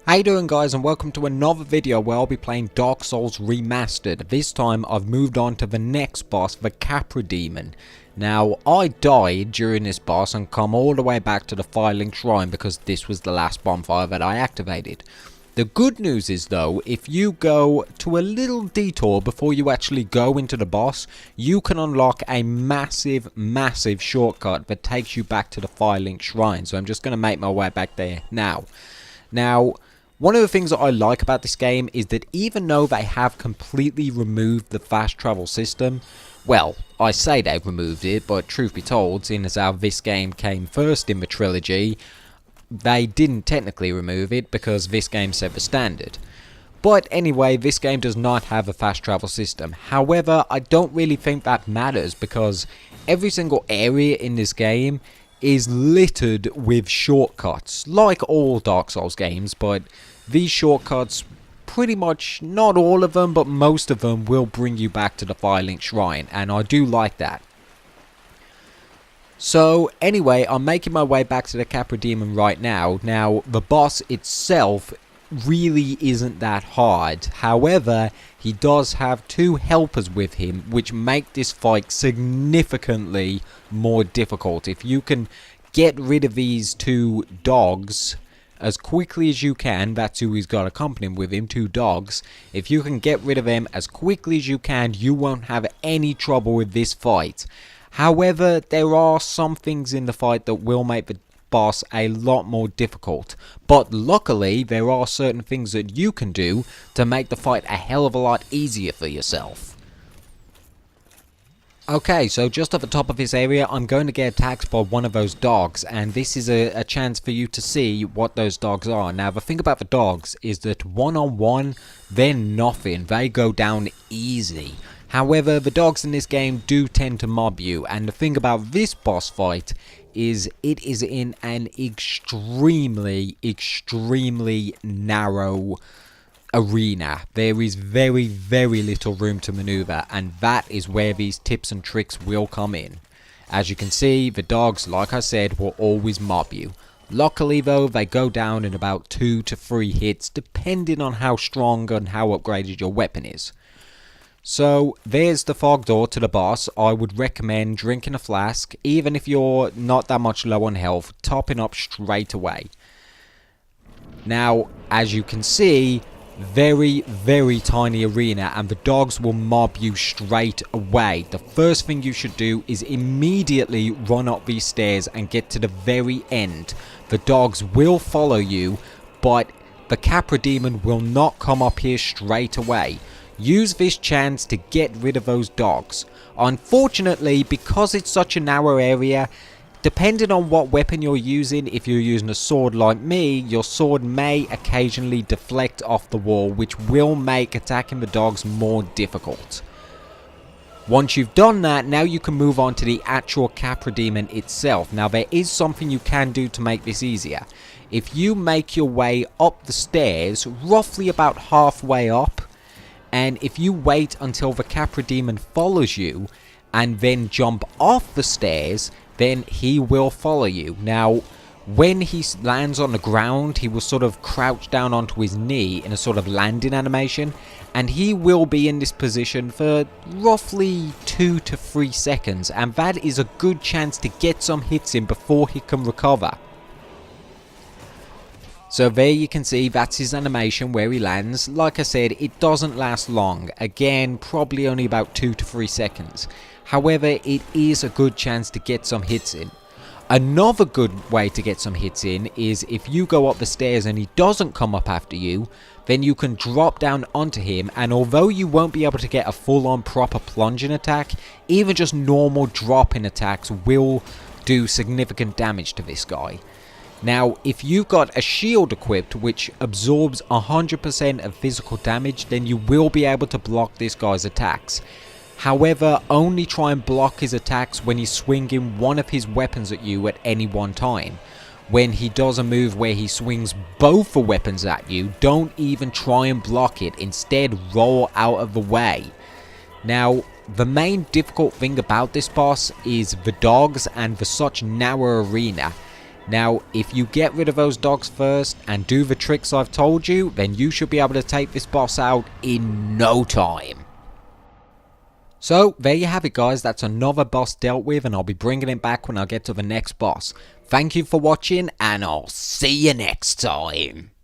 How you doing, guys, and welcome to another video where I'll be playing Dark Souls Remastered. This time I've moved on to the next boss, the Capra demon. Now, I died during this boss and come all the way back to the Firelink Shrine because this was the last bonfire that I activated. The good news is, though, if you go to a little detour before you actually go into the boss, you can unlock a massive shortcut that takes you back to the Firelink Shrine. So I'm just going to make my way back there now. One of the things that I like about this game is that even though they have completely removed the fast travel system, well, I say they've removed it, but truth be told, seeing as how this game came first in the trilogy, they didn't technically remove it because this game set the standard. But anyway, this game does not have a fast travel system. However, I don't really think that matters because every single area in this game is littered with shortcuts, like all Dark Souls games, but these shortcuts, pretty much, not all of them, but most of them will bring you back to the Firelink Shrine, and I do like that. So anyway, I'm making my way back to the Capra demon right now. Now, the boss itself really isn't that hard. However, he does have two helpers with him, which make this fight significantly more difficult. If you can get rid of these two dogs as quickly as you can, that's who he's got accompanying with him, two dogs. If you can get rid of them as quickly as you can, you won't have any trouble with this fight. However, there are some things in the fight that will make the boss a lot more difficult, but luckily there are certain things that you can do to make the fight a hell of a lot easier for yourself. Okay, so just at the top of this area, I'm going to get attacked by one of those dogs, and this is a chance for you to see what those dogs are. Now, the thing about the dogs is that one-on-one, they're nothing. They go down easy. However, the dogs in this game do tend to mob you, and the thing about this boss fight is it is in an extremely narrow arena. There is very little room to maneuver, and that is where these tips and tricks will come in. As you can see, the dogs, like I said, will always mob you. Luckily though, they go down in about 2 to 3 hits, depending on how strong and how upgraded your weapon is. So, there's the fog door to the boss. I would recommend drinking a flask, even if you're not that much low on health, topping up straight away. Now, as you can see, very tiny arena, and the dogs will mob you straight away. The first thing you should do is immediately run up these stairs and get to the very end. The dogs will follow you, but the Capra demon will not come up here straight away. Use this chance to get rid of those dogs. Unfortunately, because it's such a narrow area, depending on what weapon you're using, if you're using a sword like me, your sword may occasionally deflect off the wall, which will make attacking the dogs more difficult. Once you've done that, now you can move on to the actual Capra demon itself. Now, there is something you can do to make this easier. If you make your way up the stairs, roughly about halfway up, and if you wait until the Capra demon follows you and then jump off the stairs, then he will follow you. Now, when he lands on the ground, he will sort of crouch down onto his knee in a sort of landing animation, and he will be in this position for roughly 2 to 3 seconds, and that is a good chance to get some hits in before he can recover. So there you can see, that's his animation where he lands. Like I said, it doesn't last long. Again, probably only about 2 to 3 seconds. However, it is a good chance to get some hits in. Another good way to get some hits in is if you go up the stairs and he doesn't come up after you, then you can drop down onto him, and although you won't be able to get a full-on proper plunging attack, even just normal drop-in attacks will do significant damage to this guy. Now, if you've got a shield equipped which absorbs 100% of physical damage, then you will be able to block this guy's attacks. However, only try and block his attacks when he's swinging one of his weapons at you at any one time. When he does a move where he swings both the weapons at you, don't even try and block it. Instead, roll out of the way. Now, the main difficult thing about this boss is the dogs and the such narrow arena. Now, if you get rid of those dogs first and do the tricks I've told you, then you should be able to take this boss out in no time. So, there you have it guys, that's another boss dealt with, and I'll be bringing it back when I get to the next boss. Thank you for watching, and I'll see you next time.